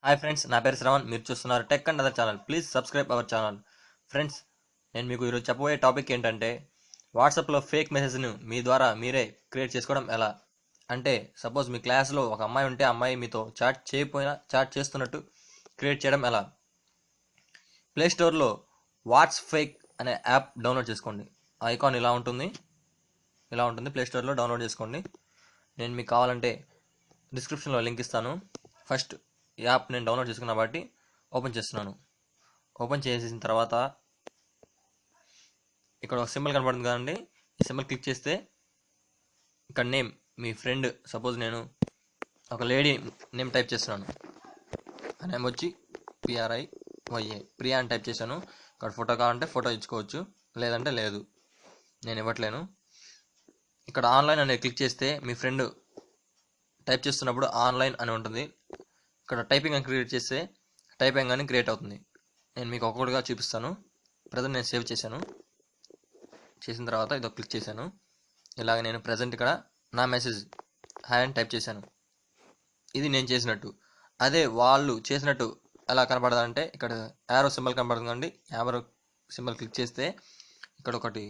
Hi friends, నా పేరు శ్రవణ్. మీరు చూస్తున్నారు tech and other channel. Please subscribe our channel. Friends, నేను మీకు ఈరోజు చెప్పబోయే టాపిక్ ఏంటంటే వాట్సాప్లో ఫేక్ మెసేజ్ను మీ ద్వారా మీరే క్రియేట్ చేసుకోవడం ఎలా. అంటే సపోజ్ మీ క్లాస్లో ఒక అమ్మాయి ఉంటే అమ్మాయి మీతో చాట్ చేయకపోయినా చాట్ చేస్తున్నట్టు క్రియేట్ చేయడం ఎలా. ప్లే స్టోర్లో వాట్స్ ఫేక్ అనే యాప్ డౌన్లోడ్ చేసుకోండి. ఆ ఐకాన్ ఇలా ఉంటుంది. ప్లే స్టోర్లో డౌన్లోడ్ చేసుకోండి. నేను మీకు కావాలంటే డిస్క్రిప్షన్లో లింక్ ఇస్తాను. ఫస్ట్ యాప్ నేను డౌన్లోడ్ చేసుకున్నా కాబట్టి ఓపెన్ చేస్తున్నాను. ఓపెన్ చేసేసిన తర్వాత ఇక్కడ ఒక సింబల్ కనబడుతుంది కదండి, ఈ సింబల్ క్లిక్ చేస్తే ఇక్కడ నేమ్ మీ ఫ్రెండ్, సపోజ్ నేను ఒక లేడీ నేమ్ టైప్ చేస్తున్నాను. ఆ నేమ్ వచ్చి PRIYA, ప్రియా అని టైప్ చేశాను. ఇక్కడ ఫోటో కావాలంటే ఫోటో ఇచ్చుకోవచ్చు, లేదంటే లేదు, నేను ఇవ్వట్లేను. ఇక్కడ ఆన్లైన్ అనేది క్లిక్ చేస్తే మీ ఫ్రెండ్ టైప్ చేస్తున్నప్పుడు ఆన్లైన్ అని ఉంటుంది. ఇక్కడ టైపింగ్ అని క్రియేట్ చేస్తే టైపింగ్ అని క్రియేట్ అవుతుంది. నేను మీకు ఒక్కొక్కటిగా చూపిస్తాను. ప్రజెంట్ నేను సేవ్ చేశాను. చేసిన తర్వాత ఇదో క్లిక్ చేశాను. ఇలాగ నేను ప్రజెంట్ ఇక్కడ నా మెసేజ్ హాయ్ అని టైప్ చేశాను. ఇది నేను చేసినట్టు. అదే వాళ్ళు చేసినట్టు ఎలా కనపడదంటే ఇక్కడ యారో సింబల్ కనపడుతుందండి. యారో సింబల్ క్లిక్ చేస్తే ఇక్కడ ఒకటి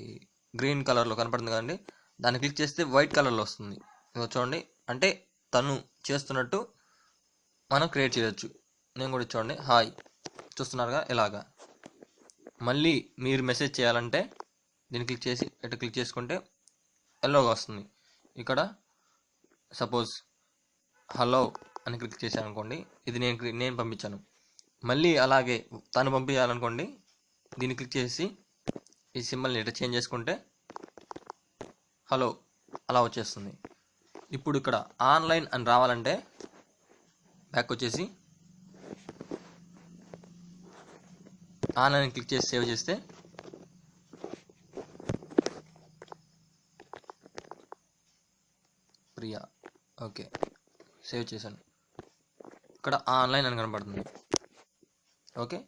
గ్రీన్ కలర్లో కనపడుతుంది కదండి, దాన్ని క్లిక్ చేస్తే వైట్ కలర్లో వస్తుంది. ఇదో చూడండి, అంటే తను చేస్తున్నట్టు మనం క్రియేట్ చేయొచ్చు. నేను కూడా చూడండి, హాయ్, చూస్తున్నారుగా ఇలాగా. మళ్ళీ మీరు మెసేజ్ చేయాలంటే దీన్ని క్లిక్ చేసి ఇటు క్లిక్ చేసుకుంటే ఎల్లోగా వస్తుంది. ఇక్కడ సపోజ్ హలో అని క్లిక్ చేశాను అనుకోండి, ఇది నేను పంపించాను. మళ్ళీ అలాగే తను పంపించాలనుకోండి, దీన్ని క్లిక్ చేసి ఈ సింబల్ని ఇటు చేంజ్ చేసుకుంటే హలో అలా వచ్చేస్తుంది. ఇప్పుడు ఇక్కడ ఆన్లైన్ అని రావాలంటే బ్యాక్ వచ్చేసి ఆన్లైన్ క్లిక్ చేసి సేవ్ చేస్తే ప్రియా, ఓకే, సేవ్ చేశాను. ఇక్కడ ఆన్లైన్ అని కనబడుతుంది. ఓకే,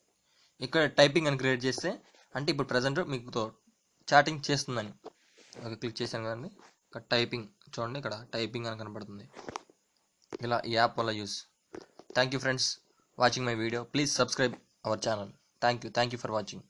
ఇక్కడ టైపింగ్ అని క్రియేట్ చేస్తే అంటే ఇప్పుడు ప్రజెంట్ మీకుతో చాటింగ్ చేస్తుందని. ఓకే, క్లిక్ చేశాను కదండి, ఇక్కడ టైపింగ్ చూడండి, ఇక్కడ టైపింగ్ అని కనబడుతుంది. ఇలా ఈ యాప్ వల్ల use. Thank you friends watching my video. Please subscribe our channel. Thank you for watching.